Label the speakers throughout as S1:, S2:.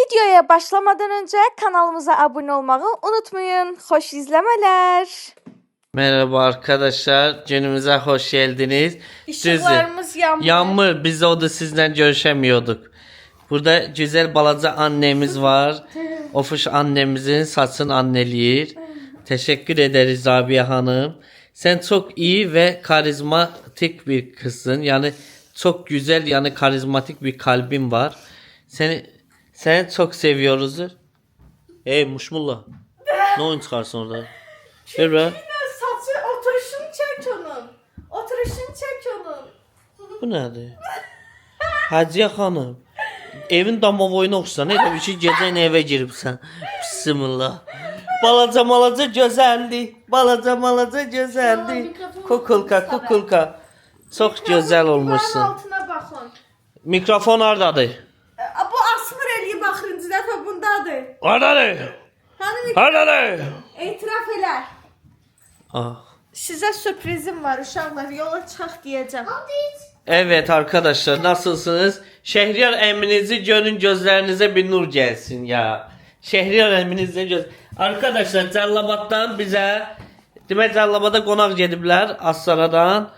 S1: Videoya başlamadan önce kanalımıza abone olmayı unutmayın. Hoş izlemeler.
S2: Merhaba arkadaşlar, günümüze hoş geldiniz.
S1: Işıklarımız yanmır.
S2: Yanmır, biz o da sizden görüşemiyorduk. Burada güzel balaca annemiz var. Ofuş annemizin saçını anneleyir. Teşekkür ederiz Rabia Hanım. Sen çok iyi ve karizmatik bir kızsın. Yani çok güzel, yani karizmatik bir kalbin var. Seni çok seviyoruz. Hey Muşmullah. Ne oyun çıkarsın orada? Ver be.
S1: Saçı oturuşunu çek onun. Oturuşunu çek onun.
S2: Bu nədir? Hacıya xanım, evin dama boyuna oxusan, elə bir şey gecən evə giribsən. Bismillah. Balaca gözəldi. Balaca gözəldi. Kukulka. Çox gözəl olmuşsun.
S1: Altına baxın.
S2: Mikrofon hardadır?
S1: Bu asmır eləyib axırıncı dəfə bundadır.
S2: Hardadır?
S1: Hani
S2: Hardadır?
S1: etiraf elər.
S2: Ah.
S1: Sizə sürprizim var uşaqlar. Yola çıxaq deyəcəm.
S2: Evet arkadaşlar, nasılsınız? Şehriyar emminizi görün, gözlerinize bir nur gelsin ya. Şehriyar emminizi göz. Arkadaşlar Cəllabaddan bize demək Cəllabada qonaq gediblər Astaradan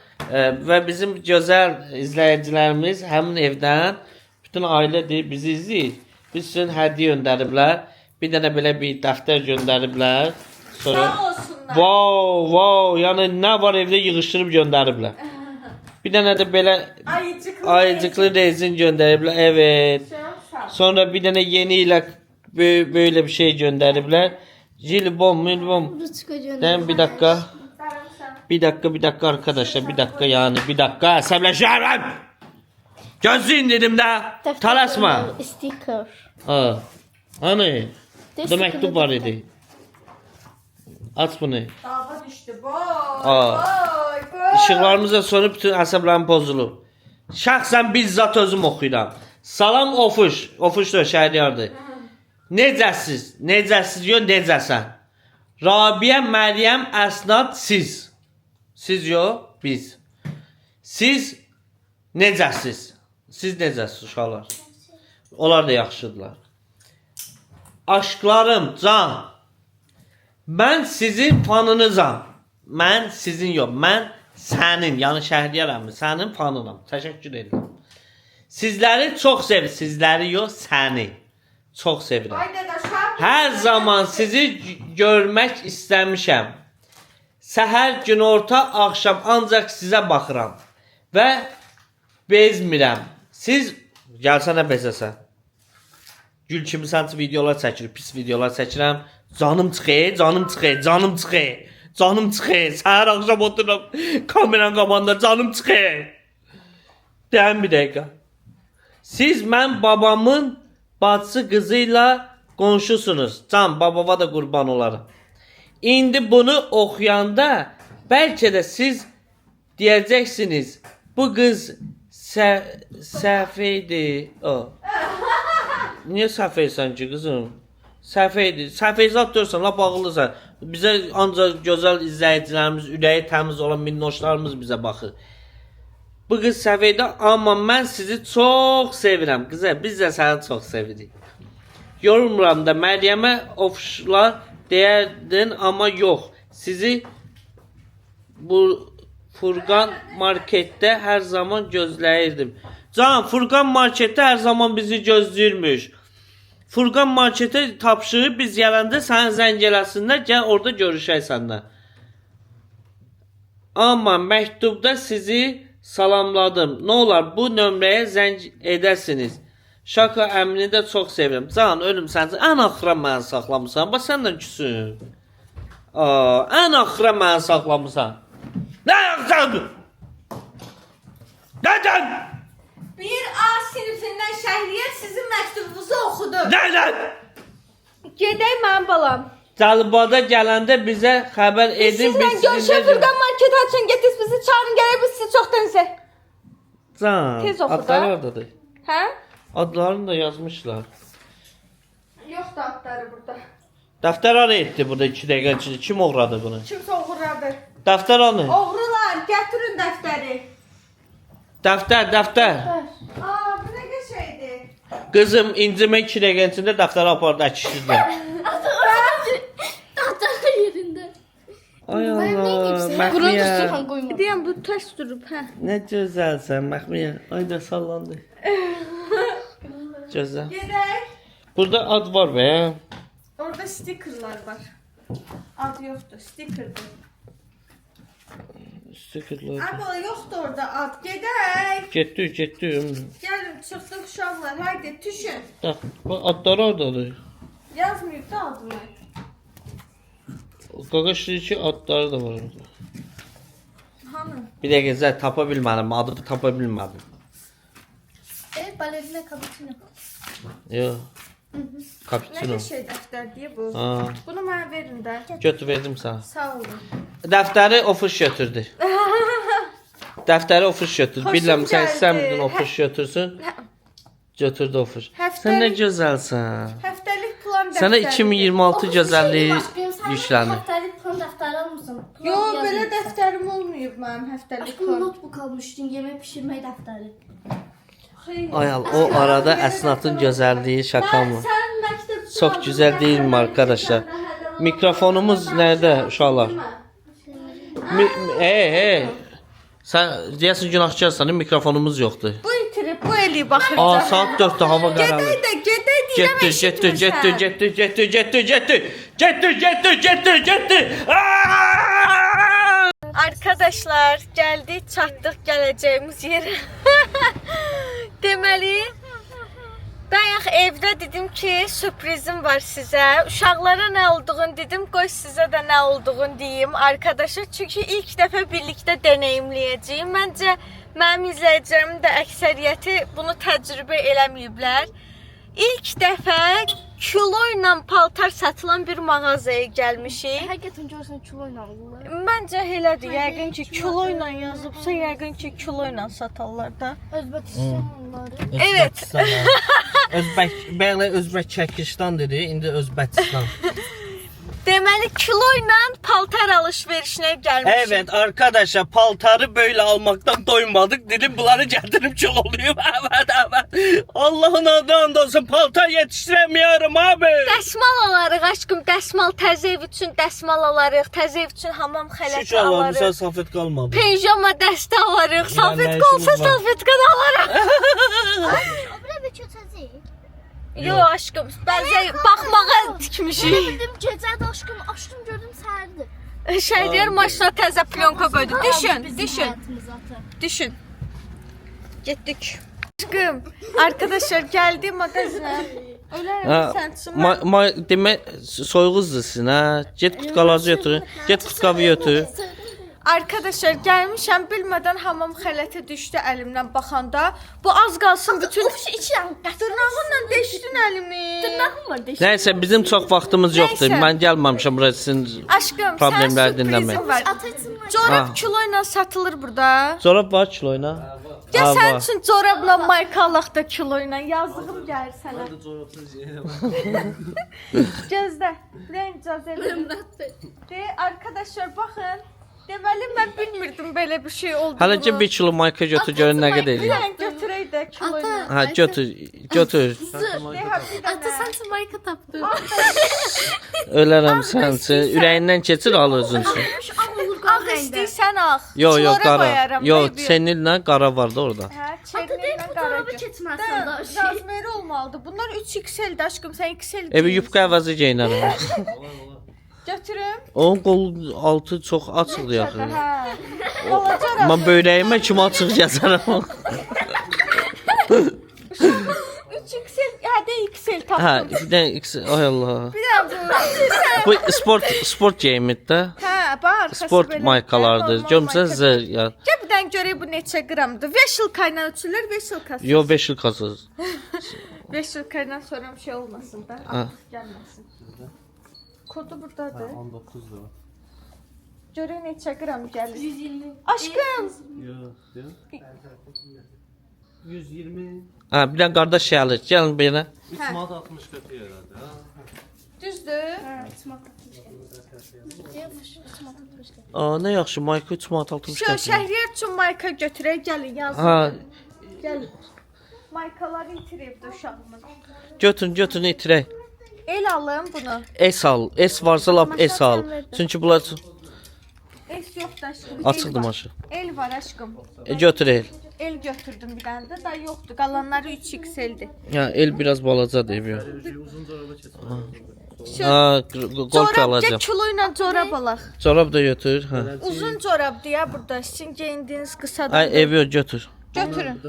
S2: ve bizim güzel izleyicilerimiz həmin evdən bütün ailədir bizi izləyir. Biz üçün hədiyyə göndəriblər. Bir dənə belə bir dəftər göndəriblər. Sonra
S1: Sağ olsunlar.
S2: wow, yəni nə var evdə yığışdırıb göndəriblər. Bir dənə də belə ayıcıklı rezin gönderiblər. Evet. Sonra bir dənə yeni ilə böyle bir şey gönderiblər. Jilbom. Dem bir dakika. Bir dakika arkadaşlar. Bir dakika. Əsəbləşərəm. Gözün dedim də. Talasma.
S3: Sticker.
S2: Ha. Hani? Da məktub var idi. Aç bunu.
S1: Dava düşdü.
S2: Aa. İşıqlarımıza sönüb bütün əsəblərim pozulub. Şəxsən bizzat özüm oxuyuram. Salam Ofuş. Ofuş da şəhriyardır. Necəsiz yox, necəsən? Rabia, Məryəm, Əsnad, siz. Siz yox, biz. Siz necəsiz? Siz necəsiz uşaqlar? Onlar da yaxşıdırlar. Aşklarım, can. Mən sizin fanınızam. Mən sizin yox, mən sənin, yəni Şəhriyaram, sənin fanınam. Təşəkkür edirəm. Sizləri çox sevirəm. Sizləri yox, səni. Çox sevirəm. Hər zaman sizi görmək istəmişəm. Səhər, günorta, axşam ancaq sizə baxıram. Və bezmirəm. Siz, gəlsənə bezəsən. Gül kimi sənsi videolar çəkilir, pis videolar çəkirəm. Canım çıxır. Səhər axşam otururam kameranın qabağında, canım çıxır. Deyəm bir dəqiqə. Siz mən babamın bacısı qızıyla qonşusunuz. Can, babama da qurban olarım. İndi bunu oxuyanda bəlkə də siz deyəcəksiniz, bu qız səhv idi. Niyə səhvəysən ki qızım? Səhvəyizat görsən, lap ağıllısan. Bizə ancaq gözəl izləyicilərimiz, ürəyi təmiz olan minnoşlarımız bizə baxır. Bu qız səhvəydi, amma mən sizi çox sevirəm. Qıza, biz də səni çox sevirik. Yorummuram da Məryəmə ofşlar deyərdin, amma yox. Sizi bu Furqan marketdə hər zaman gözləyirdim. Can, Furqan marketdə hər zaman bizi gözləyirmiş. Furqan marketə tapşırıb biz gələndə sənə zəng eləsinlər, gəl orada görüşək səndən. Amma məktubda sizi salamladım. Nə olar bu nömrəyə zəng edəsiniz. Şaka əmini də çox sevirəm. Can, ölüm sənəcə. Ən axıra məni saxlamısan. Bax səndən küsün. Ən axıra məni saxlamısan. Nə yaxşıdır? Nədən?
S1: Bir A sinifindən Şəhriyar sizin məktubunuzu oxudu.
S2: Nədən?
S1: Gedək mənim balam.
S2: Cəlbada gələndə bizə xəbər edin.
S1: Sizlə görüşək Furqan market açın. Getiz bizi çağırın, gələk biz sizi çox tənizək.
S2: Can,
S1: Tez oxu da.
S2: adlar oradadır.
S1: Hə?
S2: Adlarını da yazmışlar.
S1: Yox da adları burada.
S2: Dəftər ara etdi burada 2 dəqiqə içində. Kim oğradı bunu?
S1: Kimsə oğurladı.
S2: Dəftər anı.
S1: Oğrular, gətirin dəftəri.
S2: Dəftər.
S1: Bu nə qəşəydir?
S2: Qızım incimə 2 dəqiqə içində dəftəri apardı əkişdirdi.
S3: Tahtanın yerində.
S2: Ay Allah,
S3: Buranı
S2: Məxmiyə.
S3: tutursan qoyma.
S1: Deyəm bu tərs durub, hə.
S2: Nə gözəlsən Məxmiyə. Ay da sallandı. Gözəl.
S1: Gedək.
S2: Burada ad var be.
S1: Orada stikerlər var. Ad yoxdur, stikerdir.
S2: Stikerlər.
S1: Abla yoxdur orada ad. Gedək.
S2: Getdik.
S1: Gəlin, çıxdıq uşaqlar. Haydi, düşün.
S2: Bu adlar oradadır.
S1: Yazmayıb da adını.
S2: Qaqaşlı ki adları da var orada.
S1: Hanı?
S2: Bir dəqiqə zət tapa bilmədim, adını tapa bilmədim.
S3: Balerina cappuccino.
S2: Yox.
S1: Nə
S2: Kapitino.
S1: bir şey dəftər deyə bu.
S2: Ha,
S1: Bunu mənə verin də.
S2: götür verdim sənə.
S1: Sağ olun.
S2: Dəftəri ofuş götürdü. Dəftəri ofuş götürdü.
S1: Xoşum
S2: Bilirəm sən
S1: gəldi.
S2: istəmirdin ofuş götürsün. Götürdü ofuş.
S1: Həftəlik-
S2: Sən nə gözəlsən.
S1: Həftəlik plan dəftəri.
S2: Sənə 2026 gözəlliyi yüklənir.
S3: Haftalik plan dəftəri almısan.
S1: Yo, belə dəftərim olmayıb mənim həftəlik
S3: Aşkım
S1: plan.
S3: notebook almışdın, yemək pişirmək dəftəri.
S2: Ay al, o arada əsnafın gözəlliyi şaka mı?
S1: Sən məktəbdə
S2: Çox gözəl deyilmi arkadaşlar? Mikrofonumuz nerede uşaqlar? Hey. Sən deyəsən günahkarsan, mikrofonumuz yoxdur.
S1: Bu itirib, bu eləyib baxır.
S2: Aa, saat 4-də hava qaralır.
S1: Gedək deyirəm
S2: Getdi.
S1: Arkadaşlar, gəldik, çatdıq gələcəyimiz yerə. Deməli, bayaq evdə dedim ki, sürprizim var sizə. Uşaqlara nə olduğunu dedim, qoy sizə də nə olduğunu deyim arkadaşlar. Çünki ilk dəfə birlikdə deneyimləyəcəyim. Məncə mənim izləyicilərimin də əksəriyyəti bunu təcrübə eləməyiblər. İlk dəfə kilo ilə paltar satılan bir mağazaya gəlmişik.
S3: Həqiqətən görsən kilo ilə alırlar.
S1: Məncə elədir. Yəqin ki, kilo ilə yazıbsa, yəqin ki, kilo ilə satarlar da.
S3: Özbəkistan onları.
S1: Evet.
S2: Özbək Çəkistan dedi, indi Özbəkistan.
S1: Deməli, kilo ilə paltar alış-verişinə gəlmişik.
S2: Evet arkadaşlar, paltarı böyle almaktan doymadık. Dedim bunları getirip kiloluyum. Evet. Allah'ın adına olsun, paltar yetiştiremiyorum abi.
S1: Dəsmal alarıq, aşkım, dəsmal təzə ev üçün dəsmal alarıq, təzə ev üçün hamam xələti
S2: Şükür Allah'ım, sen
S1: alarıq.
S2: safet kalmadı.
S1: Pijama dəstə alarıq, salfetka
S2: işimiz
S1: olsa
S2: var.
S1: salfetka da alarıq.
S3: O belə bir kötəzi.
S1: Yo aşkım, bəzə baxmağa tikmişik.
S3: Dedim gecədə açdım gördüm səhərdir.
S1: Şəhriyar maşına təzə plyonka qoydu. Düşün. Düşün. Getdik. Aşkım, arkadaşlar geldi magazinə. Ölərəm sən üçün.
S2: Demək soyuquzdur sizin ha. Get qutqaları götür. Get qutqavı götür.
S1: Arkadaşlar gəlmişəm bilmədən hamam xələti düşdü əlimdən baxanda. Bu az qalsın bütün
S3: İçirəm.
S1: dırnağınla deşdin əlimi.
S3: Dırnağım var deşik.
S2: Nəysə bizim çox vaxtımız yoxdur.
S1: Nəysə.
S2: Mən gəlməmişəm bura sizin
S1: Aşkım,
S2: problemləri
S1: sən
S2: dinləmək.
S1: sürprizin var.
S3: Ataçım var.
S1: Corab
S2: Ha.
S1: kilo ilə satılır burada.
S2: Zorab var kiloyla.
S1: Ya
S2: Ha,
S1: sən
S2: var.
S1: üçün corabla mayka alaq da kilo ilə. Yazığım gəlir sənə. Gözlə. Ren icazə verin. De arkadaşlar baxın. Deməli mən bilmirdim belə bir şey olduğunu.
S2: Hələ ki 1 kilo mayka götür görün nə qədər eləyir.
S1: Ren götürək də kilo ilə.
S2: Ha götür.
S1: De, ha, bir
S3: Ata
S1: dənə.
S3: sen marka taptın.
S2: Ölərəm sənsin. Ürəyindən keçir al özün üçün.
S1: Ağ istəyirsən ağ.
S2: Yo
S1: Çilara
S2: qara.
S1: qoyaram,
S2: Yo
S1: baby.
S2: seninlə qara vardı orada.
S1: Hə,
S3: Ata
S1: çerninlə
S3: deyip bu
S1: qara.
S3: dolabı keçməsən da.
S1: Razmeri olmalıdır. Bunlar 3XL-dir aşkım, sən XL
S2: Evi
S1: geyinsən.
S2: yubka əvəzi geyinərəm.
S1: Götürüm.
S2: Onun qol altı çox açıqdır yaxı.
S1: Hə. Balaca
S2: Mən böyrəyimə kim açıq gəzərəm.
S1: 3XL, hə də XL
S2: Hə,
S1: tapdım.
S2: bir dənə X, ay Allah.
S1: Bir dənə bu.
S2: Bu sport geyimidir də.
S1: Hə, bax arxası
S2: Sport
S1: belə.
S2: maykalardır.
S1: Normal
S2: Görmüsən
S1: mayka.
S2: zər ya.
S1: Gəl bir dənə görək bu neçə qramdır. Veşilka ilə ölçülür, veşilkası.
S2: Yo 5 il kasız.
S1: Veşilka ilə sonra bir şey olmasın da. Artıq gəlməsin. Kodu buradadır.
S2: 19 lira.
S1: Görək neçə qram gəlir.
S3: 120.
S1: Aşkım.
S2: Yo. 120. Ha, bir dənə qardaş gəlir. Gəlin belə.
S4: 3 manat 60 qəpiyə herhalde. Ha?
S1: Düzdür.
S2: Aa, nə yaxşı mayka 3 manat 60
S1: Şu
S2: qəpiyə.
S1: Şəhriyar üçün mayka götürək, gəlin yazın.
S2: Ha,
S1: Gəlin. Markaları itiribdi uşağımın.
S2: Götürün itirək.
S1: El alım bunu.
S2: S al. S varsa lap S al. Çünki bunlar
S1: Es yoxdur aşkım.
S2: açıqdır
S1: El var.
S2: maşı.
S1: El var aşkım.
S2: Götür el.
S1: El götürdüm bir tane de. Da yoxdur. Qalanları 3XL-dir.
S2: Ya el biraz balacadır ev.
S4: Uzun zoraba keçsin.
S2: Ha, golf
S1: Corabca
S2: alacağım.
S1: kilo ilə corab alaq.
S2: Çorap da götür. Ha.
S1: Uzun corabdır ya burada. Sizin geyindiyiniz qısadır.
S2: Ay evi götür.
S1: Götürün.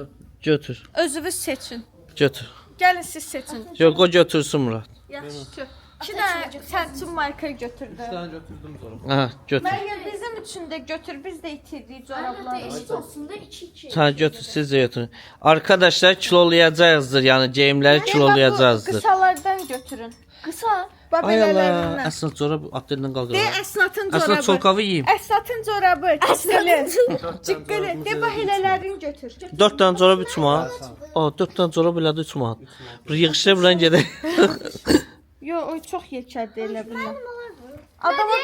S2: Götür.
S1: Özünüz seçin.
S2: Götür.
S1: Gəlin siz seçin.
S2: Yok o götürsün Murat.
S1: Yaxşı. İki dənə sən üçün markayı götürdü.
S4: Ben götürdüm zoraba.
S2: Ha götür.
S1: Məryəm bizim üçün də götür. Biz də itirdik corabları.
S3: Eşit olsun da 2-2.
S2: Ha götür siz de götürün. Arkadaşlar kilolayacağızdır yani geyimleri kilolayacağızdır.
S1: Qısalardan götürün.
S3: Kısa.
S1: Bax
S2: Ay Allah.
S1: belələrindən.
S2: Aslında çorap abdelinden
S1: De
S2: kalkıyor.
S1: əsnatın
S2: Aslında
S1: corabı.
S2: çolkavı yiyeyim.
S1: Əsnatın corabı. Çıqqılı. Çıqqılı. De bax elələrini götür.
S2: 4 tane çorap 3 manat. Aa 4 tane çorap elədi 3 manat. Bir yığışır buradan gedək.
S1: Yo, o çox yekərdir elə bunlar. Adamın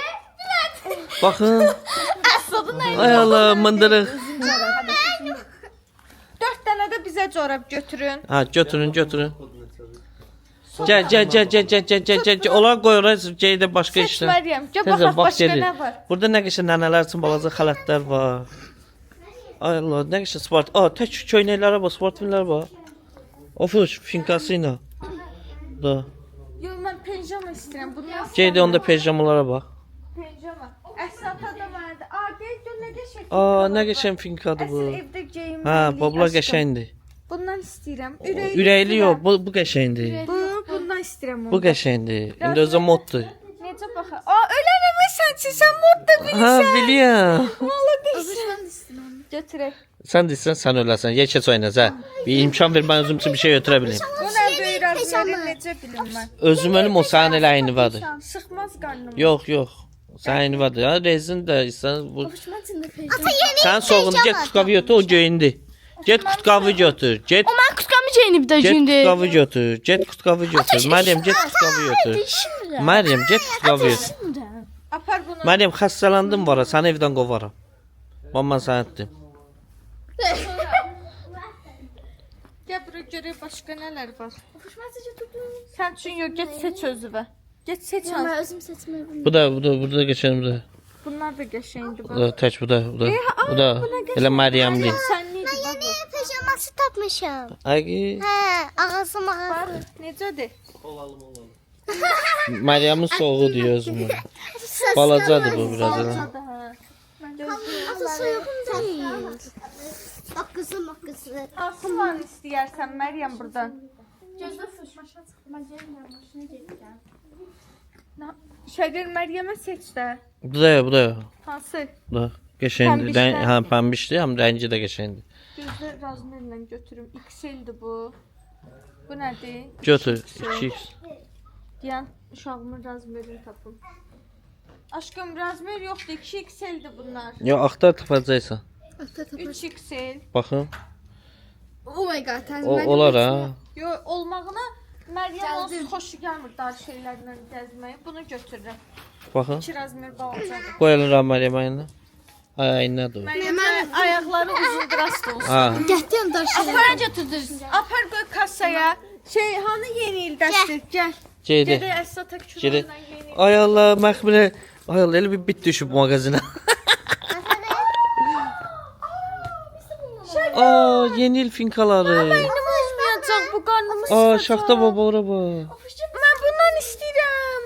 S2: Bakın. Ay Allah mındırıq.
S1: 4 dənə də bizə corab götürün.
S2: Ha götürün. Gel. Onlar qoy oraya geydə başqa
S1: Seç
S2: işlər.
S1: Məryəm. Gəl
S2: Tezə
S1: baxaq
S2: bax
S1: başqa
S2: gedir.
S1: nə var.
S2: Burada nə qəşəng nənələr üçün balaca xələtlər var. Ay Allah, nə qəşəng sport. Aa, tək köynəklərə bax, sport filmlər var. Ofuş, finkası ilə. Da.
S1: Yo, mən pijama istəyirəm. Bundan
S2: Geydə onda pejamalara bax.
S1: pijama. Əsnata da məndə. Aa, gör nə qəşəng.
S2: Aa, nə qəşəng finkadır bu.
S1: Əsl evdə geyinməli.
S2: Ha, bablar
S1: aşkım.
S2: qəşəngdir.
S1: Bundan istəyirəm.
S2: Ürəkli yox, bu qəşəngdir.
S1: Bundan istəyirəm onu.
S2: Bu qəşəngdir. İndi özü moddur.
S1: Necə baxaq? Aa, ölərəm sən mod da
S2: Ha,
S1: bilirsən.
S2: bilirəm.
S1: Molodaysan. Götürək.
S2: Sən desən sən öləsən. Ye keç oynaz ha. Bir imkan ver mən özüm üçün bir şey götürə bilim.
S1: Bu nə böyük razmeri necə bilim mən.
S2: Özüm ölüm o sənin elə ayını vardır.
S1: Sıxmaz qarnım.
S2: Yox. Sənin ayını vardır. Ha, rezin də istən bu.
S3: Hoşuma tındı.
S2: Sən soğun get tutqavı götür o göyündü. Get tutqavı götür. Get
S3: Ben kutkamı çeynip de
S2: get
S3: şimdi.
S2: tutqavı götür. Get tutqavı götür. Məryəm get tutqavı götür.
S3: Şimdi.
S2: Məryəm get tutqavı götür.
S3: Şimdi.
S1: Apar bunu.
S2: Məryəm xəstələndim var. Səni evdən qovaram. Mən sənə etdim.
S1: Gəl bura görək başqa nələr var.
S3: Hoşuma tındı.
S1: Sən üçün yox, get seç özünə. Get seç al.
S3: Ben özüm seçmeyi bilmiyorum.
S2: Bu da geçen bu da.
S1: Bunlar da qəşəngdir
S2: Bu
S1: bax.
S2: da tək bu da. Bu da. Elə Məryəmli.
S1: Sənlidir bax. bu.
S5: Pijaması takmışım.
S2: Ay
S5: He, ağzım ağzım.
S1: Bax, necədir?
S2: Məryəmin soğuğu diyor özümə. Balacadır bu biraz. Elə.
S1: Adı hə.
S5: Adı soyuğum değil. Bak kızım.
S1: Hansı var istəyərsən Məryəm burdan?
S3: Gözde fış. Başına çıkma gelmiyor. Başına geleceğim.
S1: Şəgər Məryəmə seç də.
S2: Bu da.
S1: Hansı?
S2: Bu da. Qəşəngdir.
S1: Pəmbişlər.
S2: Ha, pəmbişdir, həm rəngi də qəşəngdir.
S1: Gözdə razmerlə götürüm. XL-dir bu. Bu nədir?
S2: Götür. 2x.
S1: Deyən uşağımın razmerini tapım. Aşkım razmer yoxdur. 2XL-dir bunlar.
S2: Yo, axtar tapacaqsan.
S1: 3XL.
S2: Baxın.
S3: Oh my god.
S2: O olar ha.
S1: Yo, olmağına Məryəm olsun xoşu gəlmir dar şeylərlə gəzməyə. Bunu götürürəm.
S2: Baxın.
S1: 2 razmer balacadır.
S2: Qoyalım Məryəm ayına. Ay ayına da.
S1: Məryəm ayaqları uzun rast olsun.
S2: Ha.
S3: Gətdiyəm daşı.
S1: Apara götürdünüz. Apar qoy kassaya. Şey, hanı yeni ildəsdir? Gəl.
S2: Geydi.
S1: Gedək Əsata
S2: Geydi.
S1: küçülərindən yeni.
S2: Ay Allah, məxminə. Ay Allah, elə bir bit düşüb mağazına. Aa, yeni il finkaları.
S1: Benim olmayacaq bu qarnımı
S2: Aa, şaxta baba ora bax.
S1: Mən bundan istəyirəm.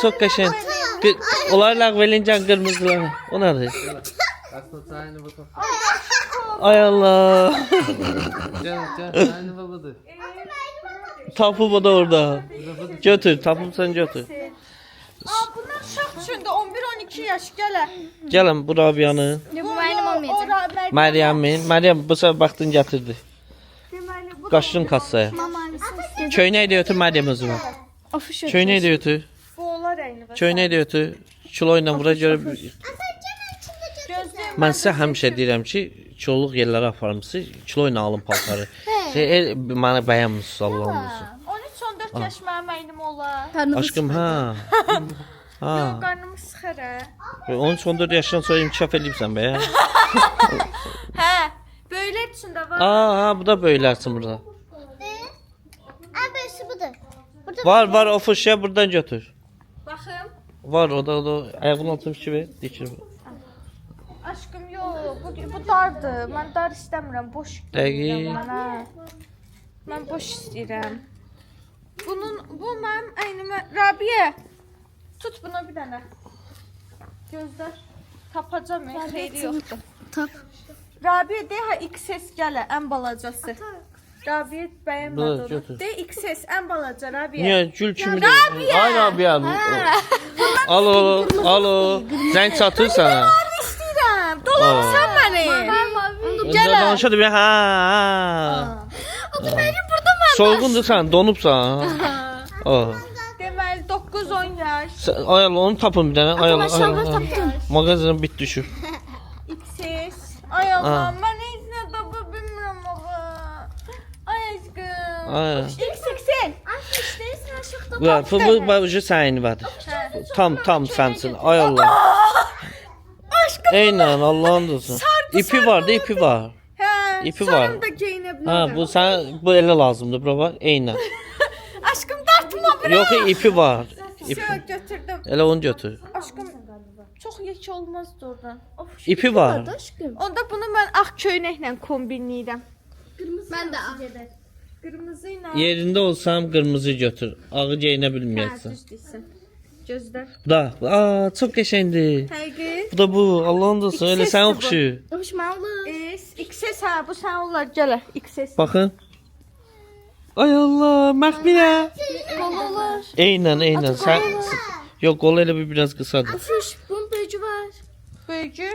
S2: Çox qəşəng. Onlar ləğv eləncə qırmızılar. O nədir?
S4: Aslında aynı bu top.
S2: Ay Allah.
S4: Gel aynı babadır.
S2: Tapıb o da orada. Götür, tapıbsan götür.
S1: Aa, bunlar uşaq üçündür. 11-12 yaş gələ.
S2: Gəlin bu Rabiyanı.
S3: Bu benim olmayacak.
S2: Məryəmin. Məryəm bu səfər vaxtını gətirdi.
S1: Deməli, bu
S2: Qaçdın kassaya. Köynək də götür Məryəm özünə.
S3: Official.
S2: Köynək də götür.
S1: bu olar əyni.
S2: Köynək də götür. Kilo ilə vura görə.
S1: Gözləyim.
S2: Mən sizə həmişə deyirəm ki, kiloluq yerlərə aparmısınız, kilo ilə alın paltarı. Mənə bəyənmirsiniz Allah'ın olsun.
S1: 13-14 yaş mənim əynim olar.
S2: Aşkım ha. Ha.
S1: Yox, qarnımı sıxır hə.
S2: 13-14 yaşdan sonra inkişaf eləyibsən be ya.
S1: Hə. Böylər üçün də var.
S2: Aa, bu da böylərsin burada.
S5: En böyüsü budur. Burada
S2: Var o fışıya buradan götür.
S1: Baxım.
S2: Var o da ayağının altına bir şey ver. Dikir.
S1: Aşkım yox, bu dardır. Mən dar istəmirəm, boş
S2: Dəqiq.
S1: istəyirəm mənə. Mən boş istəyirəm. Bu mənim əynimə Rabiyə. Tut bunu bir dənə. Gözlər. Tapacam, xeyri yoxdur.
S5: Tap.
S1: Rabiyə de ha XS gələ, ən balacası. Rabiyə
S2: Dur,
S1: bəyənmədi
S2: götür.
S1: onu. De XS ən balaca Rabiyə.
S2: Niye gül kimi? Ay Rabia. Alo. Zəng çatır sana.
S1: İstəyirəm. Dolanırsan məni.
S2: Gələ. Danışa da ha.
S1: O da mənim burada mən.
S2: Solğundur sən, donubsan. Oh.
S1: Deməli 9-10 yaş.
S2: Ay Allah, onu tapın bir dənə. Ay Allah.
S5: tapdım.
S2: Mağazadan bit düşür.
S1: XS. Ay Allah, mən heç nə tapa bilmirəm baba. Ay aşkım.
S2: Ay.
S1: XXL.
S5: İşteysen aşıkta.
S2: Ya bu sənin vardır. Tam sensin. Ay Allah.
S1: Aşkım.
S2: Eynən Allah'ın olsun. İpi var da ipi var.
S1: Hə.
S2: İpi var.
S1: Sarım da geyinə bilərəm.
S2: Ha bu elə lazımdır bura bax. Eynən.
S1: Aşkım dartma bura.
S2: Yox ipi var. İpi.
S1: Şey götürdüm.
S2: Elə onu götür.
S1: Aşkım çox yek olmazdı oradan. Of.
S2: İpi var.
S1: Onda bunu mən ağ köynəklə kombinləyirəm.
S5: Ben de
S1: Qırmızı ilə.
S2: Yerində olsam qırmızı götür. Ağı geyinə bilməyəcəksən.
S1: Düz deyirsən. Gözlər.
S2: Bu da. Çox qəşəngdir.
S1: Həqiqi.
S2: Bu da bu. Allah'ın olsun. Elə sən
S1: XS-dir bu.
S2: oxşu.
S5: Hoşmalı.
S1: XS ha bu sən olar gələ. XS.
S2: Baxın. Ay Allah, məxfiyə.
S1: Olur.
S2: Eynən. Sən Yox, qolu elə bir biraz qısadır.
S5: Fuş, bunun böyücü var.
S1: Böyücü.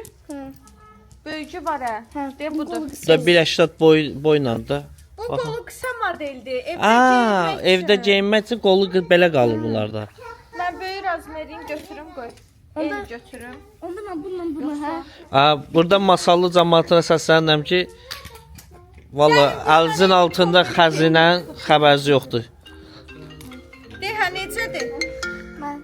S1: Böyücü var hə. De budur.
S2: Bu da 1.80 boyla da.
S1: Bu qolu qısa modeldir.
S2: Aa,
S1: geyinmək
S2: evdə
S1: üçün.
S2: geyinmək üçün qolu belə qalır bunlarda.
S1: Mən böyük razmerin götürüm qoy. El götürüm.
S5: Onda ben bunu ha.
S2: Aa, burada masallı cəmaatına səslənirəm ki, valla əlcin altında xəzinənin xəbərci yoxdur.
S1: De hə necədir?
S5: Ben.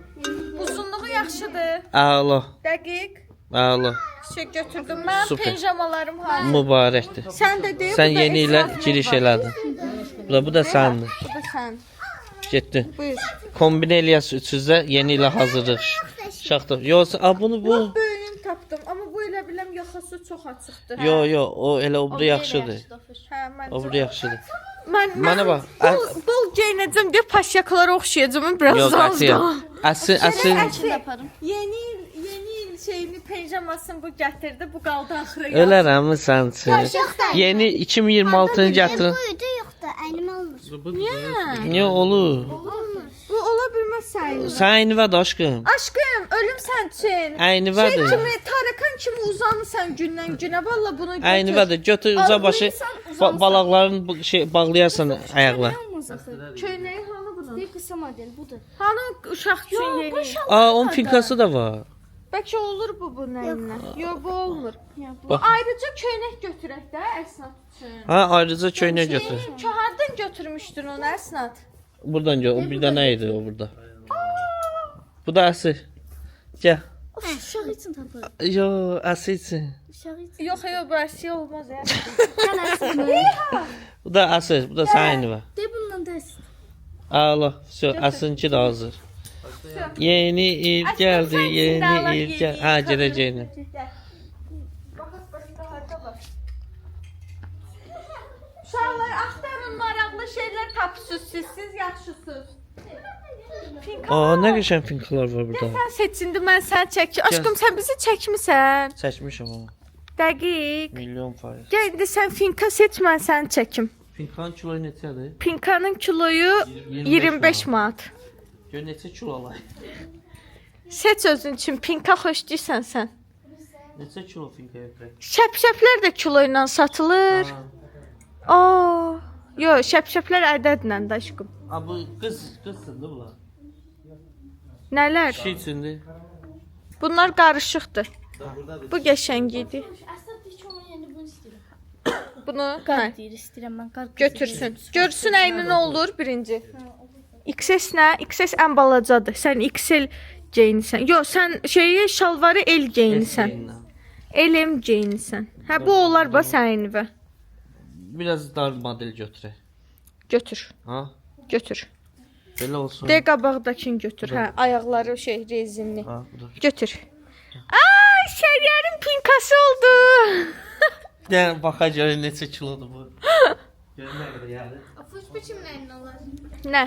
S1: Uzunluğu yaxşıdır.
S2: Əla,
S1: Dəqiq.
S2: əla,
S1: Şey götürdüm. Mən
S2: Super.
S1: pijamalarım hazır.
S2: mübarəkdir.
S1: Sən də de.
S2: Sən
S1: bu da
S2: yeni ilə
S1: əsraflı
S2: giriş
S1: var.
S2: elədin. Bu da səndir.
S1: Bu da sən.
S2: Getdin.
S1: Buyur.
S2: Kombinə eləyəs üçüzdə yeni ilə hazırlıq. Şaxta. Yox, bunu bu.
S1: Böyüyüm tapdım. Amma bu elə biləm yaxası çox açıqdır.
S2: Yo, o elə o bura yaxşıdır.
S1: Hə, mən.
S2: O bura yaxşıdır.
S1: Mən
S2: Mənə bax.
S1: bol geyinəcəm deyə paşyakalara oxşayacağam biraz
S2: Yox,
S1: azdı.
S2: qətiyyən. Əsil
S5: Yaparım.
S1: Yeni il şeyini pijamasını bu gətirdi. Bu qaldı axıra.
S2: ölərəm sən üçün. Yeni 2026-nı gətirin.
S5: Böyücü yoktu. Elime olmuş.
S2: Niyə olur?
S1: Bu ola bilməz sənin.
S2: Sən əyni var da aşkım.
S1: Aşkım, ölüm sən üçün.
S2: Əyni
S1: Şey
S2: var da.
S1: kimi, tarakan kimi uzanırsan gündən günə. Valla bunu götür.
S2: Əyni var da. Götür uza başı balaqların bağlayarsan ayaqlar.
S1: Köynəyi hanı bunun?
S5: Bir kısa model budur.
S1: Hanı uşaq üçün yeni?
S2: Aa, onun finkası da var.
S1: Bəlkə olur bu bunun əlinə. Yox, bu olmur. Bu
S2: Bax.
S1: ayrıca köynək götürək də əsnat üçün.
S2: Ha, ayrıca köynək götür.
S1: Hardan götürmüşdün onu əsnat?
S2: Buradan gör. O bir dənə idi o burada. Bu da əsir. Gəl.
S5: Uşaq için taparım.
S2: Yo, əsilsin.
S5: Uşaq için.
S1: Yox, yox, bu əsi olmaz ya.
S2: Bu da əsir. Bu da sənin var.
S5: De bundan desin.
S2: Allah, əsinki də hazır. Yeni il gəldi, yeni il gəl. Ha, gedəcəyini.
S1: Uşaqlar, axtarın maraqlı şeylər tapırsınız siz yaxşısınız.
S2: Aa, nə qəşəng finkalar var burada.
S1: Sən seçindi, mən sən çək. Aşkım, sən bizi çəkmisən.
S2: Çəkmişəm onu.
S1: Dəqiq.
S2: Milyon faiz.
S1: Gəl indi sən finka seç, mən səni çəkim.
S2: Finkanın kiloyu neçədir?
S1: Pinkanın kiloyu 25 manat.
S2: Gör neçə kilo alay?
S1: Seç özün üçün, pinka xoşlayırsan sən.
S2: Neçə kilo finka yapır?
S1: Şəpşəplər də kilo ilə satılır. Aa, yox, şəpşəplər ədədlə də aşkım.
S2: Ha, bu qızsındır bunlar.
S1: Nələr?
S2: Kişi üçündür.
S1: Bunlar qarışıqdır. Bu qəşəng idi.
S5: Aslında hiç onun yerine bunu istiyorum.
S1: Bunu
S5: Qar
S1: hə,
S5: deyir, istəyirəm mən qar.
S1: götürsün. Görsün əynin nə olur birinci. XS nə? XS ən balacadır. Sən XL geyinsən. Yox, sən şeyi şalvarı L geyinsən. LM geyinsən. Hə, bu olar bax sənin və.
S2: biraz dar model götürək.
S1: Götür.
S2: Ha?
S1: Götür.
S2: Belə olsun.
S1: De qabaqdakını götür. Hə, ayaqları şey rezinli.
S2: Ha, bu da.
S1: Götür. Ay, Şəryərin pinkası oldu.
S2: Də baxa görə neçə kilodur bu. Görün nə qədər yəni.
S5: Afuş biçimin elini olar.
S1: Nə?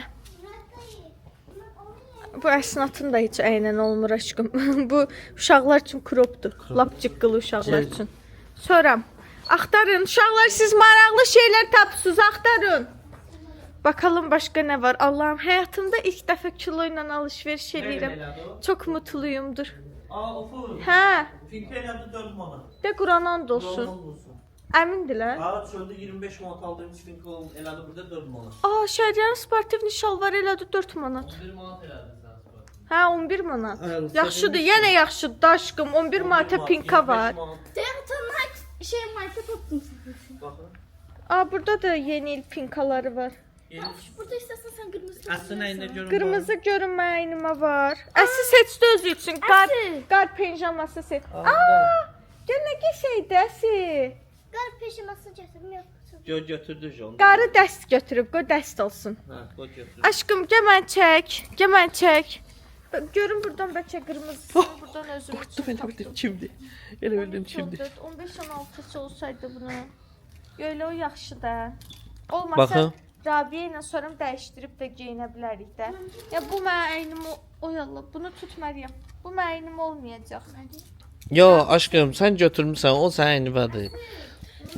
S1: Bu əsnatın da heç əynən olmur aşkım. Bu uşaqlar üçün kropdur. Lap cıqqılı uşaqlar üçün. Sonra axtarın. Uşaqlar siz maraqlı şeylər tapsınız, axtarın. Bakalım başqa nə var. Allahım, həyatımda ilk dəfə kilo ilə alış-veriş edirəm. Çox mutluyumdur.
S2: Aa, ofu.
S1: Hə,
S2: Finke elədi 4 manat.
S1: də Quran and olsun. Əmindilər?
S2: Aa, çöldə 25 manat aldığımız finke elədi burada 4 manat.
S1: Aa, Şəryənin sportivni şalvar elədi 4 manat.
S4: 1 manat elədin sən sport.
S1: Hə, 11 manat.
S2: Hə,
S1: Yaxşıdır, yenə yaxşıdır da aşkım. 11 manata pinka var.
S5: Tırnak şey marka tuttum.
S2: Baxın.
S1: Aa, burada da yeni il pinkaları var.
S5: Burada istersen sen kırmızı
S2: Əslində indi görün.
S1: Qırmızı görünmə əynimə var. Əsi seçdi özü üçün. Qar penjaması seç. Aa, gör nə qəşəngdir əsi.
S5: Qar peşiması gətirmə.
S2: Götürdü Jon.
S1: Qarı dəst götürüb, qoy dəst olsun.
S2: Hə, qoy götür.
S1: Aşkım, gəl mən çək. Gəl mən çək. Görün buradan bəlkə qırmızısını buradan özüm üçün tapdım.
S2: Kimdir? Elə bildim kimdir.
S1: 15-16 olsaydı bunu. Öyle o yaxşı da. Olmasa
S2: Baxın.
S1: Rabia ilə sonra dəyişdirib də geyinə bilərik də. Ya bu mənim əynim oyalla. Bunu tut Məryəm. Bu mənim əynim olmayacaq.
S2: Yo, aşkım, sən götürmüsən, o sənin əynibədir.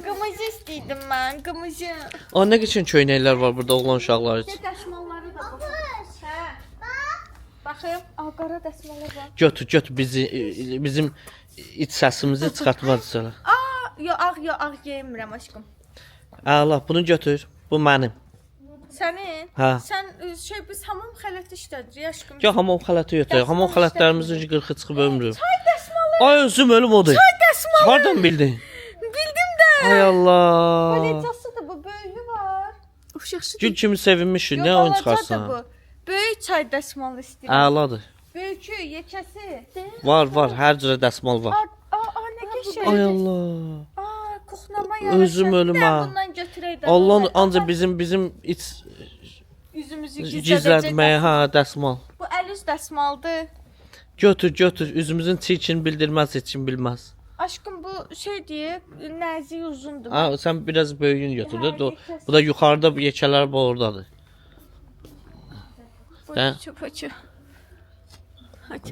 S1: Qımızı istəyirdim mən, qımızı.
S2: O nə üçün köynəklər var burada oğlan uşaqlar üçün?
S1: Dəsmalları da baxın. Hə. Baxım, qara dəsmalı var.
S2: Götür, bizim iç səsimizi çıxartmaz sonra.
S1: Ağ geyinmirəm aşkım.
S2: Allah, bunu götür. Bu mənim.
S1: Sənin?
S2: Hə.
S1: Sən biz hamam xələt işlədirik aşkım.
S2: Yo, hamam xalatı götür. Hamam xalatlarımızın 40-ı çıxıb ömrü.
S1: Çay dəsmalı.
S2: Ay, özüm ölüm odur.
S1: Çay dəsmalı.
S2: Hardan bildin?
S1: Bildim də.
S2: Ay Allah.
S1: Balecasıdır bu, böyüyü var. Uf, yaxşı.
S2: Gül kimi sevinmişik. Nə oyun çıxarsan?
S1: Böyük çay dəsmalı istəyirəm.
S2: Əladır.
S1: Böyükü, yekəsi.
S2: Var, hər cürə dəsmal var.
S1: Nə qəşəng.
S2: Ay Allah.
S1: Koxnama yaraşır.
S2: Özüm ölüm ha.
S1: Bundan götürək də.
S2: Allah ancaq bizim iç
S1: üzümüzü
S2: gizlətməyə dəsmal.
S1: Bu əl üz dəsmaldır.
S2: Götür, üzümüzün çirkin bildirməz, heç kim bilməz.
S1: Aşkım bu şey deyib, nəzik uzundur.
S2: Ha, sən biraz böyüyün götür də. Bu da yuxarıda bu yekələr bu ordadır.
S1: Çöpöçü.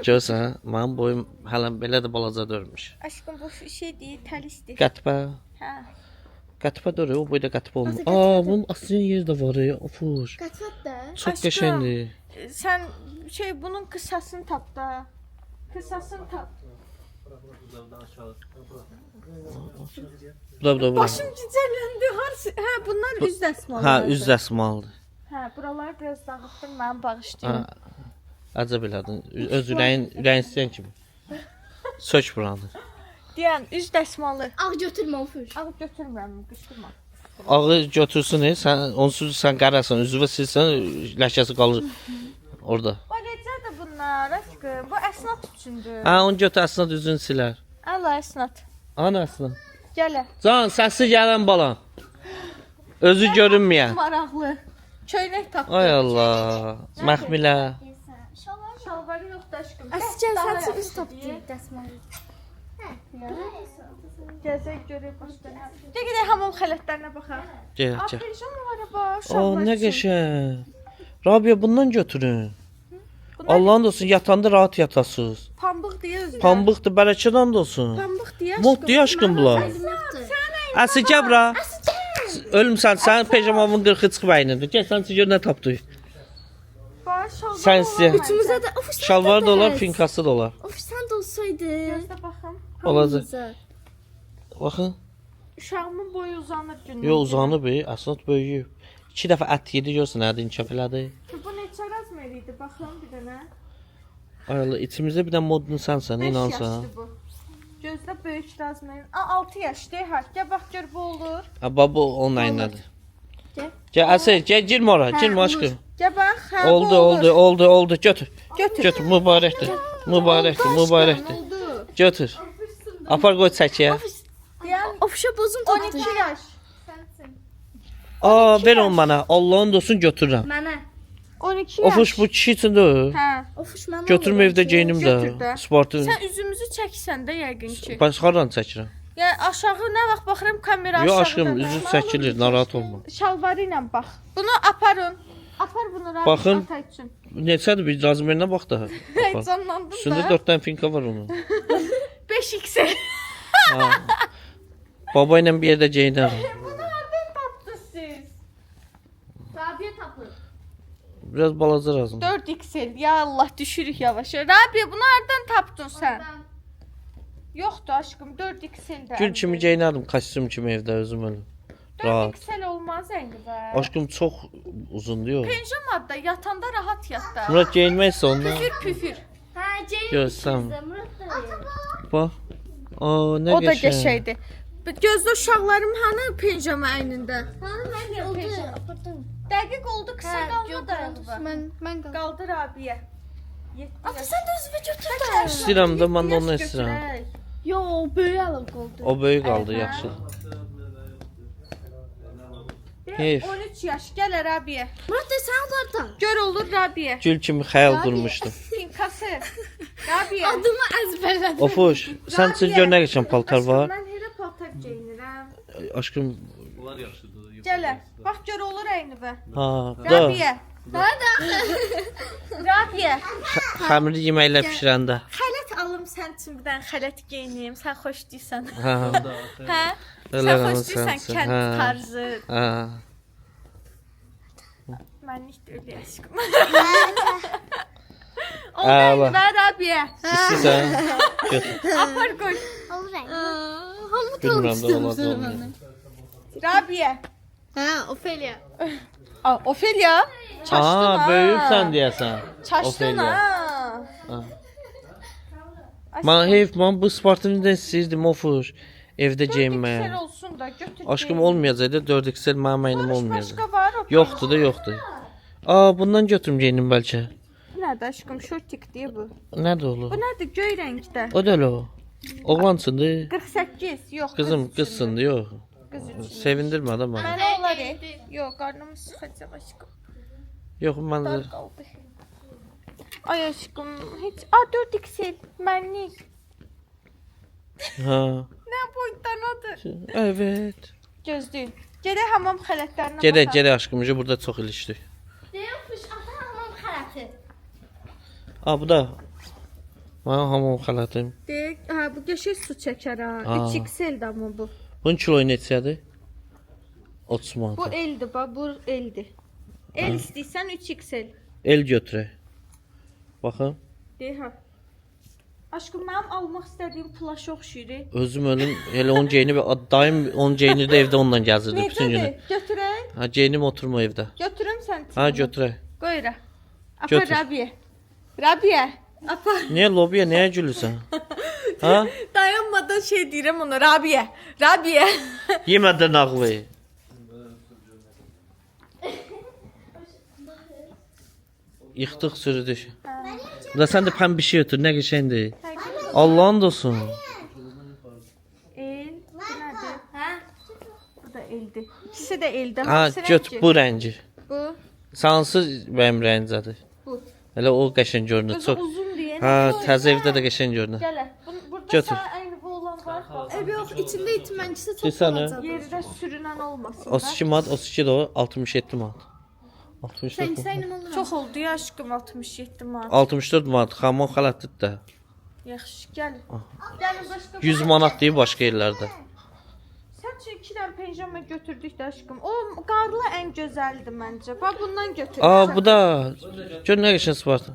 S2: Görsən, mənim boyum hələ belə də balaca dörmüş.
S1: Aşkım bu şey deyil, təlisdir.
S2: Qətbə.
S1: Hə.
S2: Qətbə dur, o boyda qətbə olmur. Aa, bunun asılı yeri də var ya. Ofuş.
S5: Kaçat da.
S2: Çox
S1: Aşkım.
S2: qəşəngdir.
S1: Sen bunun kısasını tap da. Kısasını tap.
S2: Bu da.
S1: Başım cicərləndi. Hə, bunlar üz dəsmalı.
S2: Ha, üz dəsmaldır.
S1: Hə, buralar biraz dağıtdım, mən bağışlayım.
S2: Ha. Əcəb elədin. Öz ürəyin istəyən kimi. Sök buranı.
S1: Deyən, üz dəsmalı.
S5: Ağ götürmə Afuş.
S1: Ağ götürmürəm, qışqırma.
S2: Ağı götürsün, sən onsuz sən qarasan, üzvə silsən, ləkəsi qalır orada.
S1: O necədir bunlar, aşkım? Bu əsnat üçündür.
S2: Ha, onu götür, əsnad üzünü silər.
S1: Allah əsnat.
S2: Ana əsnad.
S1: Gələ.
S2: Can, səsi gələn balam. Özü görünməyən.
S1: Maraqlı. Köynək tapdım.
S2: Ay Allah. Məxmilə.
S1: Şalvarı yoxdur aşkım.
S5: Əsgər saçı üst tapdı dəsmalı.
S1: Gəzək görək başqa nə. Gedək hamam xələtlərinə baxaq.
S2: Gəl.
S1: Pijamalara bax.
S2: O, nə qəşəng. Rabia, bundan götürün. Allah'ın olsun, yatanda rahat yatasınız.
S1: Pambıq deyə özü.
S2: Pambıqdır, bərəkədən də olsun.
S1: Pambıq deyə aşkım.
S2: Mod deyə aşkım bunlar. Əsi gəl bura. Ölmüsən, sənin pejamamın 40-ı çıxıb əynindir. Gəl, sən gör nə tapdıq.
S1: Bax, şalvar.
S2: Sən istə.
S5: Üçümüzə də Afuş.
S2: Şalvar da olar, pinkası da olar.
S5: Afuş sən də olsaydı.
S1: Gözlə baxım.
S2: Olacaq. Baxın.
S1: Uşağımın boyu uzanır gündən.
S2: Yo, uzanıb, əsnad böyüyüb. 2 dəfə ət yedi, görsən, nədir, inkişaf elədi.
S1: Bu neçə razmer idi? Baxın bir dənə.
S2: Ay Allah, içimizdə bir dənə modun sənsən,
S1: 5
S2: inansan.
S1: yaşdır bu. Gözlə böyük razmerin. 6 yaşdır, hə. Gəl bax gör bu olur.
S2: Abba, bu onun əyninədir.
S5: Gəl.
S2: Gəl, Əsər, girmə ora, girmə aşkım.
S1: Gəl bax, hə. bu
S2: Oldu,
S1: olur.
S2: oldu, götür. Götür, mübarəkdir. Mübarəkdir.
S1: Oldu.
S2: Götür. Apar qoy çəkiyə.
S1: Yəni
S5: Afuşa bozum tapdı.
S1: 12 yaş.
S2: Aa, ver onu bana. Allah'ın olsun götürürəm.
S5: Mənə.
S1: 12 yaş.
S2: Ofuş bu kişi üçün deyil.
S1: Hə.
S5: Ofuş mənə.
S2: Götürüm evdə geyinim
S1: Götür
S2: də.
S1: də.
S2: Sportu.
S1: Sən üzümüzü çəksən də yəqin ki.
S2: Başqaran çəkirəm.
S1: Ya aşağı nə vaxt baxıram kamera aşağıda.
S2: Yo aşkım üzü çəkilir, narahat olma.
S1: Şalvarı ilə bax. Bunu aparın. Apar bunu Rabi
S2: Baxın.
S1: ata üçün.
S2: Neçədir bir razmerinə bax da.
S1: Heyecanlandım
S2: Üstündə
S1: da.
S2: 4 dənə finka var onun.
S1: 5xL.
S2: Ha. Baba ilə bir yerdə geyinərəm.
S1: Bunu hardan tapdınız siz?
S5: Rabiyə tapır.
S2: Biraz balaca lazım.
S1: 4xL. Ya Allah düşürük yavaş. Rabi bunu hardan tapdın sən? Yoxdur aşkım 4xL-də.
S2: Gül kimi geyinərdim, kostyum kimi evdə özüm ölüm. Rahat.
S1: 4xL olmaz engi be.
S2: Aşkım çox uzundur yox.
S1: Penjamada yatanda rahat yat da.
S2: Murat geyinmək isə ondan.
S1: Püfür püfür.
S5: Hə, Ceyn.
S2: Görsəm.
S5: Murat da.
S2: Bax. Aa, nə
S1: O da
S2: qəşəng.
S1: qəşəngdir. Gözdə uşaqlarım hanı penjama əynində?
S5: Hanı mən oldu. Apırdım.
S1: Dəqiq oldu qısa qalma da.
S5: Mən qaldım.
S1: Qaldır abiyə.
S5: Ata sən də özünü götür də.
S2: İstəyirəm də mən də onu istəyirəm.
S5: Yo, böyük alıb qaldı.
S2: O böyük qaldı, yaxşı. Heyf.
S1: 13 yaş gəl abiyə.
S5: Murat da sən onlardan.
S1: Gör olur Rabiyə.
S2: Gül kimi xəyal qurmuşdum.
S1: Pinkası. Rabiyə.
S5: Adımı əzbərlədim.
S2: Ofuş, sən üçün gör nə qəşəng paltar var.
S1: Mən elə paltar geyinirəm.
S2: Aşkım,
S4: Bunlar yaxşıdır.
S1: Gələ. Bax gör olur əynivə.
S2: ha, da.
S1: Rabiyə. Rabiyə.
S2: Xəmiri yeməklər bişirəndə.
S1: Xələt alım sən üçün bir dənə xələt geyinim. Sən xoş deyirsən.
S2: Hə.
S1: Hə? Sən
S2: Elə
S1: xoş
S2: qalın
S1: deyirsən
S2: sənsin,
S1: kənd
S2: hə.
S1: tarzı.
S2: Hə.
S1: Mənlik də öyle aşkım.
S2: Əla.
S1: Oldu ver Rabiyə.
S2: İstəsən. Götür.
S1: Apar qoy.
S5: Olur rəng. Hamı
S2: Bilmirəm də olar da olmur.
S1: Rabiyə.
S5: Hə, Ophelia.
S1: Aa, Ofelia. Çaşdın
S2: Aa,
S1: ha.
S2: böyüksən deyəsən.
S1: Çaşdın
S2: Ofelia.
S1: ha.
S2: Mən heyf, mən bu sportunu istəyirdim Ofuş. Evdə
S1: Güzel
S2: geyinməyə.
S1: olsun da götür.
S2: Aşkım olmayacaq da 4XL mənim əynim olmayacaq.
S1: Başka var o.
S2: Yoxdur da yoxdur. Aa, bundan götürüm geyinim bəlkə.
S1: Nədir aşkım? Şortik diye bu.
S2: Nədir olur?
S1: Bu nədir? Göy rəngdə.
S2: O da öyle o. Oğlansındır.
S1: 48. Yox.
S2: Kızım, qızsındır, yox.
S1: Qız üçün.
S2: Sevindirmə adam bana.
S1: Mənə olar. Yox, qarnımı sıxacaq aşkım.
S2: Yox, mən də
S1: Dar qaldı. Ay aşkım, heç A4XL mənlik.
S2: ha.
S1: Nə boydanadır?
S2: Evet.
S1: Gözləyin. Gedək hamam xələtlərinə
S2: Gedək,
S1: baxaq.
S2: gedək aşkım, burada çox ilişdik.
S5: Deyirmiş, ata hamam xələti.
S2: Aa, bu da. Mənim hamam xəlatim.
S1: Deyək, hə bu qəşəng su çəkər ha.
S2: Aa.
S1: 3XL-də amma bu.
S2: Bunun kiloyu neçədir? 30
S1: Bu
S2: manat.
S1: eldir, bax bu eldir. El istəyirsən 3XL.
S2: El götürək. Baxın.
S1: Deyək ha. Aşkım mənim almaq istədiyim plaşa oxşuyur.
S2: Özüm ölüm elə onu geyinib dayım onu geyinirdi evdə onunla gəzirdi bütün günü.
S1: Necədir? Götürək.
S2: Ha geyinib oturma evdə.
S1: Götürüm sən.
S2: Ha götürək.
S1: Qoyra. Apar
S2: Götür.
S1: Rabiyə. Rabiyə. Apar.
S2: Niyə lobiya niyə gülürsən? Ha?
S1: Dayanmadan şey deyirəm ona Rabiyə. Rabiyə.
S2: Yemə dırnağı. Yıxdıq sürüdük. Da sən də pəm bir şey ötür, nə qəşəngdir. Allah'ın olsun.
S1: El. Bu nədir? Hə? Bu da eldir. İkisi də eldir.
S2: Ha,
S1: Hansı
S2: göt
S1: rəngi?
S2: bu rəngi.
S1: Bu.
S2: Sansı mənim rəngcədir.
S1: Bu.
S2: Elə o qəşəng görünür.
S1: Özü
S2: Çox.
S1: uzun deyə.
S2: Ha, təzə evdə də qəşəng görünür.
S1: Gələ. Burada
S2: Götür.
S1: sağ əyni bu olan var.
S5: Ev yox, içində itiməncisi çox
S2: Desənə.
S5: balacadır.
S1: Yerdə sürünən olmasın.
S2: 32 manat, 32 də o, 67 manat. 64
S5: Sən
S2: manat.
S5: sənin olur.
S1: Çox oldu ya aşkım 67 manat.
S2: 64 manat xamon xalatdır da.
S1: Yaxşı, gəlin. Gəlin başqa.
S2: 100 manat deyib başqa yerlərdə.
S1: Sən üçün 2 dənə penjama götürdük də aşkım. O qarlı ən gözəldir məncə. Bax bundan götür.
S2: Aa, bu da gör nə qəşəng sport.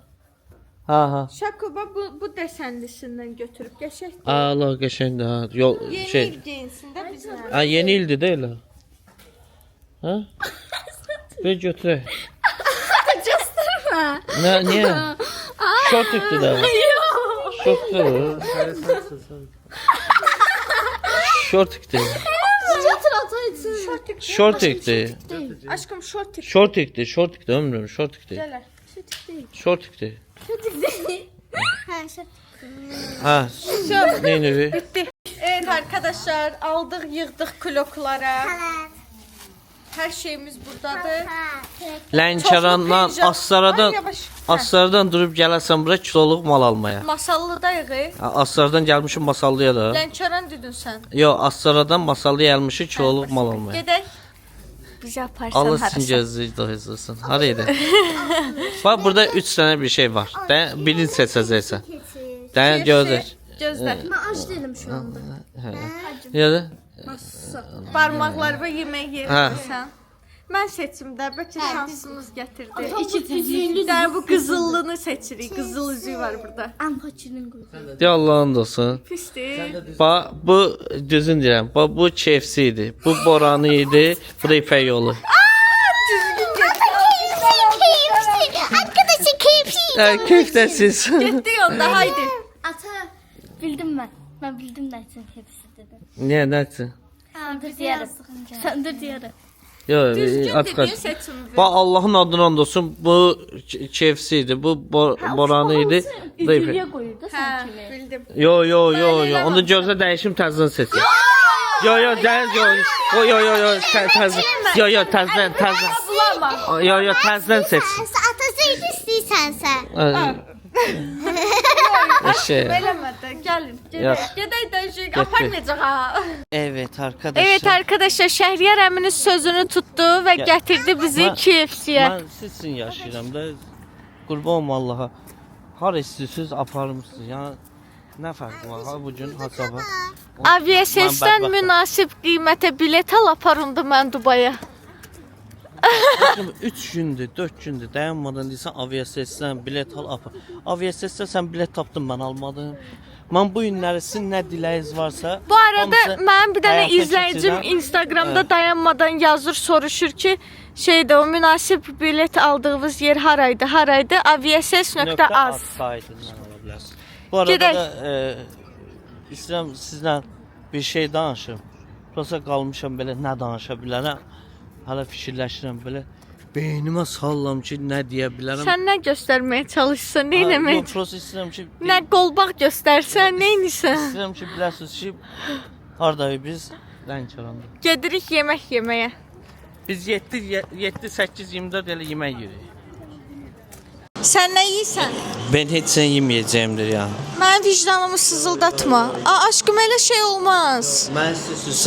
S2: Ha ha.
S1: Şako bax bu desənlisindən götürüb qəşəngdir.
S2: Ala qəşəngdir ha. Yol
S1: Yeni
S2: şey.
S1: il geyinsin də bizlə.
S2: Ha yeni ildir də elə. Ha? Bir götürək.
S5: Göstərmə.
S2: Nə niyə? Şort ipdi də. Şortdur. Şort ipdi.
S5: Götür ata için.
S2: Şort ipdi.
S1: Aşkım şortik.
S2: Şort ipdi, şort ipdi ömrüm, şort ipdi.
S1: Gələ.
S2: Şort ipdi.
S5: Hə, şey.
S2: Ha. Ne nevi?
S1: Bitti. Evet arkadaşlar aldık yığdık kloklara. Hər şeyimiz buradadır.
S2: Lənkərandan,
S1: Çoxlu
S2: Astaradan,
S1: Ay, yavaş.
S2: Astaradan durub gələrsən bura kiloluq mal almaya.
S1: Masallıdayıq.
S2: Astaradan gəlmişim Masallıya da.
S1: Lənkəran dedin sən.
S2: Yo, Astaradan Masallıya gəlmişik kiloluq mal almaya.
S1: Gedək. Bizi aparsan
S2: Allah
S1: harasa.
S2: sizin gözünüzü doyursun. Haraydı? Bak burada 3 tane bir şey var. Birini seçeceksin. Sen gördün.
S1: Gözlə.
S5: Ben aç değilim şu anda.
S2: Gördün?
S1: Barmaqlarına yemək
S2: Hə.
S1: yerirsən. Mən seçimdə bəlkə şansınız gətirdi.
S5: İki tüzüğünü
S1: Bir bu qızıllını seçirik. Qızıl üzüyü var burada.
S5: en paçının koydu.
S2: De Allah'ın olsun.
S1: Pisdir.
S2: Bak bu düzün deyirəm. Bak bu KFC idi. Bu Boranı idi. Bu da İpək yolu.
S5: Arkadaşı KFC.
S2: Köftəsiz.
S1: Getdik onda haydi.
S5: Ata bildim ben. Ben bildim dersin hepsi dedi.
S2: Niye nəsin?
S5: Söndür diğeri. Söndür diğeri.
S2: Yo,
S1: Düzgün
S2: aç
S1: dediyin
S2: kaç.
S1: seçimdir.
S2: Bak Allah'ın adına and olsun. Bu KFC idi. Bu Boranı idi. Bu da İpək.
S5: Ütüye koydu
S1: Hə,
S5: sanki.
S1: bildim.
S2: Yo. Onu gözlə dəyişim təzdən seç. Yo, dəz yo. Yo, təzdən. Yo, təzdən.
S1: Bulama.
S2: Yo, təzdən seç.
S5: Atasıydı istəyirsən sən.
S2: Şey.
S1: Eləmədi. Gəlin.
S2: Yox.
S1: Gedək dəyişik. Aparmayacaq ha.
S2: Evet arkadaşlar.
S1: Evet arkadaşlar Şəhriyar əminin sözünü tuttu və gətirdi bizi
S2: Mən-
S1: KFC-yə.
S2: Mən sizin yaşayıram da qurban olum Allaha. Har istəyirsiniz aparmışsınız. Yəni nə fərqi var? Ha bu gün ha sabah.
S1: Aviasesdən
S2: Mən bədbəxtəm.
S1: münasib qiymətə bilet al aparımdı mən Dubaya.
S2: 3 gündür, 4 gündür dayanmadan deyirsən aviasesdən bilet al apar. Aviasesdə sən bilet tapdın mən almadım. Mən bu günləri sizin nə diləyiniz varsa
S1: Bu arada
S2: hamısı
S1: mənim bir dənə
S2: həyata
S1: izləyicim
S2: keçirəcəm.
S1: Instagramda
S2: Evet.
S1: dayanmadan yazır, soruşur ki, şeydə o münasib bilet aldığınız yer haraydı? Aviases.az.
S2: saytından ala bilərsiniz. Bu arada
S1: Gedək.
S2: da istəyirəm sizlə bir şey danışım. Prosta qalmışam belə nə danışa bilərəm. Hala fikirləşirəm belə. Beynimə sallam ki, nə deyə bilərəm.
S1: Sən nə göstərməyə çalışsan, nə eləmək?
S2: Yox, prosta istəyirəm ki,
S1: Nə qolbaq göstərsən, nə edirsən?
S2: istəyirəm ki, biləsiniz ki, hardayıq biz? Lənkəranda.
S1: Gedirik yemək yeməyə.
S2: Biz 7-8-24 elə yemək yeyirik.
S1: Sən nə yeyirsən?
S2: Ben heç sən yeməyəcəyimdir yəni.
S1: Mənim vicdanımı sızıldatma. Aşkım elə şey olmaz.
S2: Mən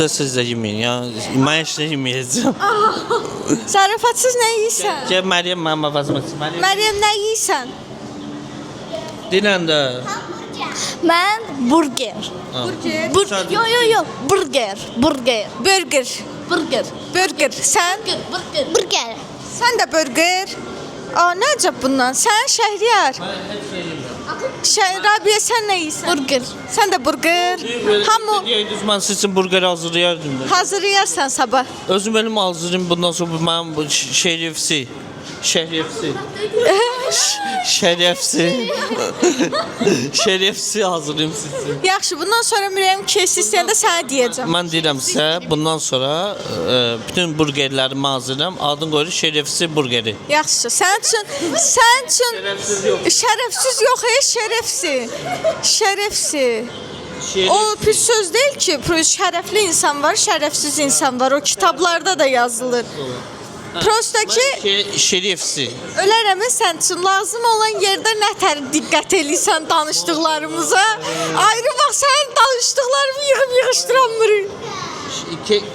S2: siz də yeməyin ya. Mən heç nə yeməyəcəm.
S1: Zarafatsız nə yeyirsən?
S2: Gəl Məryəm mənim avazımı.
S1: Məryəm nə yeyirsən?
S2: Dinən də.
S5: Ben burger.
S1: Burger.
S5: Yo. Burger. Burger.
S1: Burger.
S5: Burger.
S1: Burger. Sən?
S5: Burger. Burger.
S1: Sən də burger. Nə əcəb bundan? Sən Şəhriyar. Rabiyə sən nə yeyirsən?
S5: Burger.
S1: Sən də burger. Hamı
S2: Mən sizin üçün burger hazırlayardım da.
S1: hazırlayarsan sabah.
S2: Özüm benim hazırlayım bundan sonra bu mənim bu şerefsi. Şerefsi. Şerefsi. Şerefsi hazırlayım sizin.
S1: Yaxşı, bundan sonra Mürəyim kes istəyəndə sənə deyəcəm.
S2: Mən deyirəm sizə bundan sonra bütün burgerlərimi hazırlayım. Adını qoyuruq şerefsi burgeri.
S1: Yaxşı, sən üçün
S2: Şerefsiz yox.
S1: şərəfsiz yox, şərəfsi. Şərəfsi. O pis söz deyil ki, şərəfli insan var, şərəfsiz insan var. O kitablarda da yazılır. Prosta ki,
S2: şerefsi.
S1: ölərəm sən üçün lazım olan yerdə nətər diqqət eləyirsən danışdıqlarımıza. Ayrı bax, sənin danışdıqlarımı yığıb-yığışdıran Mürəyim.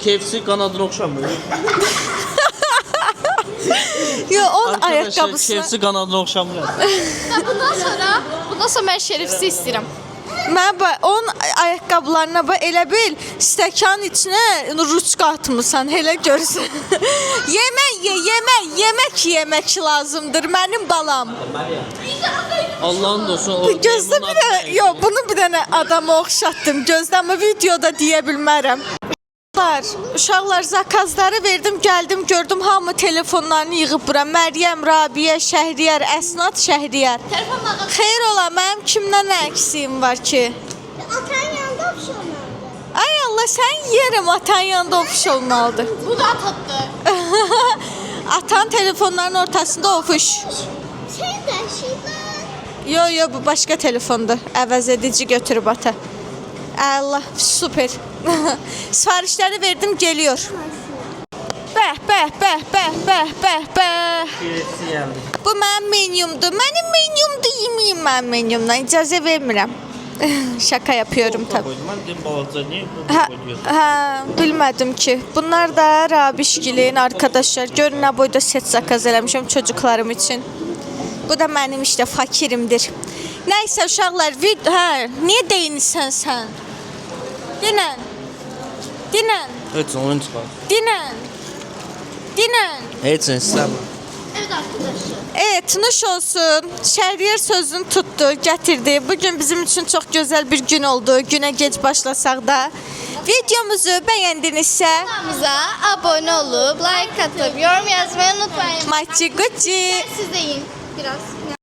S2: KFC kanadına oxşamır.
S1: Yo, onun ayaqqabısına.
S2: KFC kanadına oxşamır.
S5: Bundan sonra ben şerefsiz istedim.
S1: Mən onun ayaqqabılarına bax elə bil stəkan içinə ruçka atmısan, elə görsən. yemək lazımdır mənim balam.
S2: Allah'ın dostu.
S1: Gözdə bir dənə, yox, bunu bir dənə adama oxşatdım. Gözdə amma videoda deyə bilmərəm. Uşaqlar zakazları verdim, gəldim, gördüm hamı telefonlarını yığıb bura. Məryəm, Rabiyə, Şəhriyar, Əsnad, Şəhriyar. Xeyr ola, mənim kimdən nə əksiyim var ki?
S5: Atan yanında bir şey olmalı.
S1: Ay Allah, sən yerim atan yanında ofuş olmalıdır.
S5: Bu da tatlı.
S1: Atan telefonların ortasında ofuş.
S5: Sen de şeyden.
S1: Yo, bu başqa telefondur. Əvəz edici götürüb ata. Allah, super. Sifarişləri verdim, geliyor. Və Bəh.
S2: Birisi geldi.
S1: Bu mənim menyumdur. Mənim menyumdur, yeməyim mənim menyumdan. İcazə vermirəm. Şaka yapıyorum tabii.
S2: Ben dedim balaca niye
S1: Ha,
S2: koyuyorsun?
S1: ha, bilmədim ki. Bunlar da Rabişgilin arkadaşlar. Görün nə boyda set zakaz eləmişəm çocuklarım için. Bu da mənim işte fakirimdir. Nəysə uşaqlar, niyə deyinirsən sən? Dinən.
S2: Evet oyun çıkar.
S1: Dinən.
S2: Evet sen istemem.
S5: Evet arkadaşlar.
S1: Evet, nuş olsun. Şəhriyer sözünü tuttu, getirdi. Bugün bizim için çok güzel bir gün oldu. Güne geç başlasak da. Videomuzu beğendinizse
S5: Kanalımıza abone olup like atıp yorum yazmayı unutmayın.
S1: Maçı Gucci.
S5: Siz de yiyin biraz.